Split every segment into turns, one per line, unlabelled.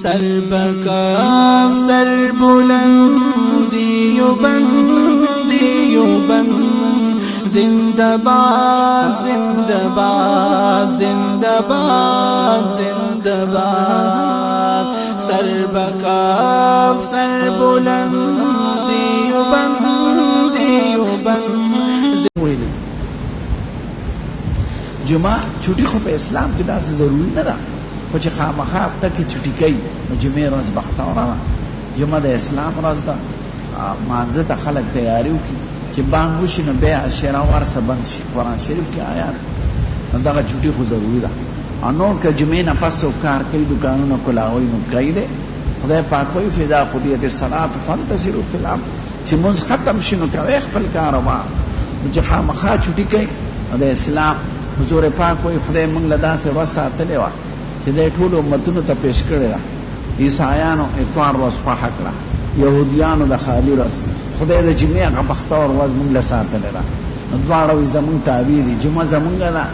سر بکاف سر بلندی و بندی و بند زنده باد زنده باد زنده باد زنده باد سر بکاف سر بلندی و بندی و بند
جمعه چھٹی خو په اسلام کې داسې ضروري نه ده خو چې خامخا هفته کې چھٹی کوي نو جمعې ورځ بختوره ده جمعه د اسلام ورځ ده مانځه ته خلک تیاری وکړي چې بانګ وشي نو بیا عشیره ورسه بند شي قرآن شریف کې آیات نو دغه چھٹی خو ضروري ده او نور که جمعې نه پس څوک کار کوي دکانونه کلاوي نو کوي دی خدای پاک وایي فاذا قضیت الصلاة فانتشروا فی الارض چې مونځ ختم شي نو کوئ خپل کاروبار نو چې خامخا چھٹی کوي د اسلام حضور پاک وای خدای موږ له داسې ورځ ساتلې وه چې دی ټولو امتونو ته پیش کړې ده عیسایانو اتوار ورځ خوښه کړه یهودیانو د خالي ورځ خدای د جمعې هغه بختور ورځ موږ له ساتلې ده نو دواړه وایي زموږ تابع دي جمعه زموږ ده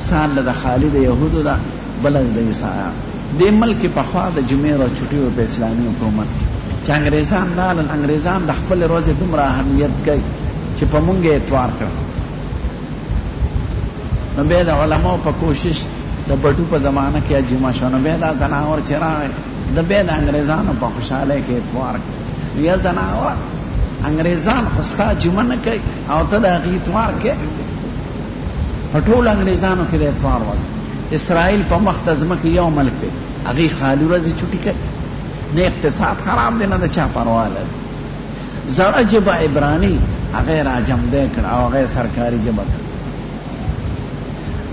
سال د خالي د یهودو ده بله د عیسایانو دې ملک کې پخوا د جمعې ورځ چھټي وه په اسلامي حکومت چې انګریزان رالل انګریزان د خپلې ورځې دومره اهمیت کوي چې په موږ یې اتوار کړه نو بیا د علماء په کوشش د بټو په زمانه کې جمعه شو نو بیا دا زناور چې راغی د بیا د انګریزانو په خوشحالۍ کې اتوار کړ یا زناور انګریزان خو ستا جمعه نه کوي او ته د هغې اتوار کوې په ټولو انګریزانو کې د اتوار ورځ اسرائیل په مخ د ځمکې یو ملک دی هغې خالي ورځې چوټي کوي نه اقتصاد خراب دی نه د چا پروا لري زړه ژبه عبراني هغې راجمدی کړه او هغې سرکاري ژبه کړه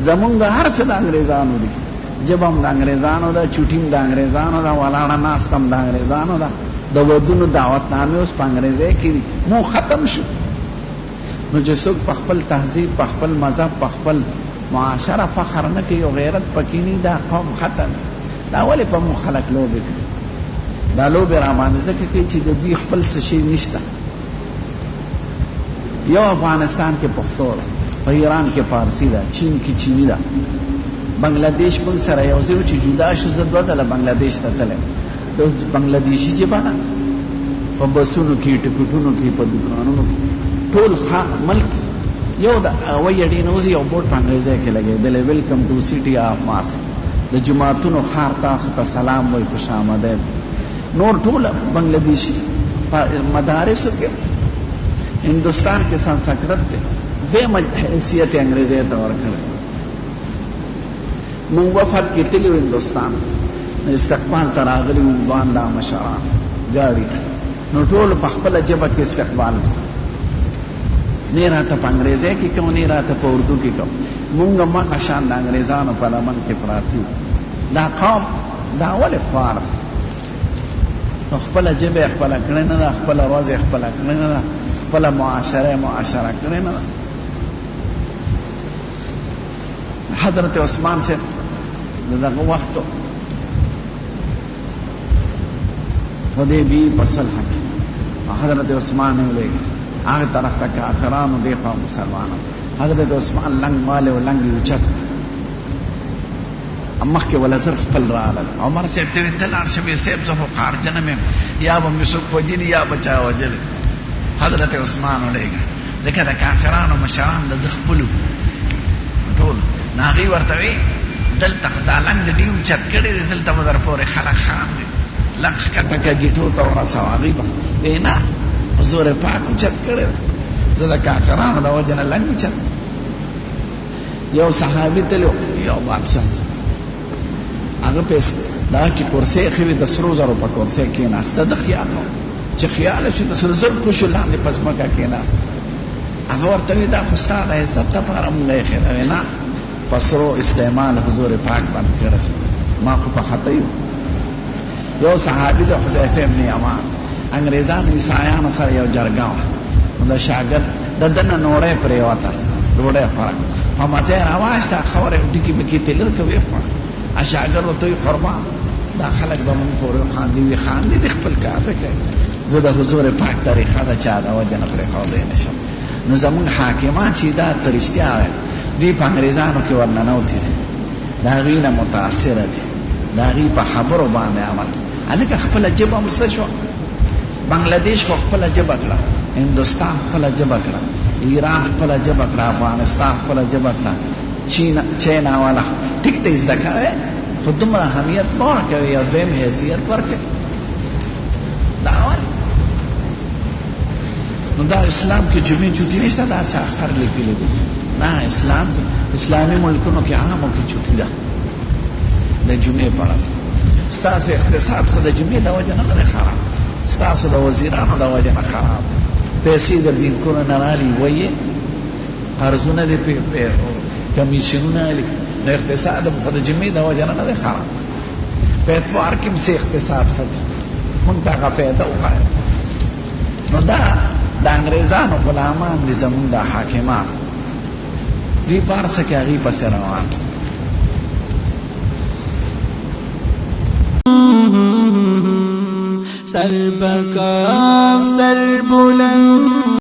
زمونږ هر څه د انګریزانو دي ژبه هم د انګریزانو ده چوټي هم د انګریزانو ده ولاړه ناسته هم د انګریزانو ده د ودونو دعوتنامې اوس په انګریزۍ کې دي مو ختم شو نو چې څوک په خپل تهذیب په خپل مذهب په خپل معاشره فخر نه کوي او غیرت پکې نه دا قوم ختم دا ولې په مو خلک لوبې کوي دا لوبې راباندې ځکه کوي چې د دوی خپل څه شی نشته یو افغانستان کې پښتو ده په ایران کې فارسی ده چین کې چینی ده بنگلادیش موږ سره یو ځای چې جدا شو زه دوه ځله بنگلادیش ته تللی د بنگلادیشي ژبه ده په بسونو کې ټکټونو کې په دکانونو کې ټول ملک یو د هوایي اډې نه وځي یو بورډ په انګریزۍ کې لګېدلی ویلکم ټو سټي آف ماس د جوماتونو ښار تاسو ته سلام وایي خوش آمدید نور ټول بنگلادیشي په مدارسو کې هندوستان کې سنسکرت دی دیم حیثیت انگریزی ته ورکړه مونږ وفد کې تللي هندوستان استقبال ته راغلي وو باندا مشران ګاډي ته نو ټول په خپله ژبه کې استقبال نه راته په انګریزۍ کې کوم نه راته په اردو کې کوم مونږ مخه شان د انګریزانو په لمن کې پراته یو دا قوم دا ولې خوار نو خپله ژبه خپله کړې نه ده خپله ورځ یې خپله کړې نه ده خپله معاشره کړې نه ده حضرت عثمان سے دغه وخت حدیبی په صلح حضرت عثمان ویلي هغه طرف ته کافرانو دی خوا مسلمانانو حضرت عثمان لنګ مال او لنګ اوچت مخکې ولا زر خپل راغلل عمر صاحب ته ویل ته لاړ شه بیا صاحب زه خو خارجه نه یم یا به مې څوک وجلي یا به چا وجلی حضرت عثمان ولیږه ځکه د کافرانو مشران د ده خپلو ټول ناغي ورته وی دلته دا لنګ د ډیو چت کړی دی دلته به در پورې خلک خاندي لنګ ښکته که ګیټو ته ورسوه هغوی به وی نه حضور پاک اوچت کړی دی زه د کافرانو د وجې نه لنګ اوچت یو صحابي تللی یو بادشاه هغه په دا کې کرسۍ ایښې وې د سرو زرو په کرسۍ کېناسته د خیال نو چې خیال شي د سرو زرو کوشو لاندې په ځمکه کېناست هغه ورته وی دا خو ستا د عزت دپاره مونږ ایښې ده وی نه پسرو استعمال حضور پاک بند کړی ما خو په خطه یو صحابي د حذیفه ابن یمان انګریزانو عیسایانو سره یو جرګه وه نو د شاګرد د ده نه نوړی پرېوته ډوډۍ خوړه په مزه یې راواخېسته خبره ډکي بکي تلر که ویې خوړه شاګرد ورته وي قربان دا خلک به مونږ پورې خاندي وي خاندي د خپل کار دی کوي زه د حضور پاک طریقه د چا د وجه نه پرېښودی نه شم نو زمونږ حاکمان چې دا ته رښتیا وایي دوی په انګریزانو کې ورننوتي دي د هغوی نه متاثره دي د هغوی په خبرو باندې عمل الکه خپل جبه هم څه شو، بنگلاديش خو خپل جبه کړه، هندوستان خپل جبه کړه، ایران خپل جبه کړه، افغانستان خپل جبه کړه، چینا والا ټیک ته زده کوي، خو دومره اهمیت مه ورکوي او دویم حیثیت ورکوي. دا ولې؟ نو دا اسلام کې جمعې چوټي نشته، دا چا اخر لیکلي دي. نه، اسلام کې اسلامي ملکونو کې عامو کې چوټي ده د جمعې په ورځ. ستاسو اقتصاد خو د جمعې د وجې نه دی خراب، ستاسو د وزیرانو د وجې نه خراب دی. پیسې د بینکونو نه رالي وایي، قرضونه دي، کمیشنونه دي، نو اقتصاد خو د جمعې د وجې نه دی خراب. په اتوار کې هم څه اقتصاد ښه دی، موږ ته هغه فایده وښایه. نو دا د انګریزانو غلامان دي زمونږ د حاکمان، دوی په هر څه کې هغې پسې روان.
سر بکاف سر بلند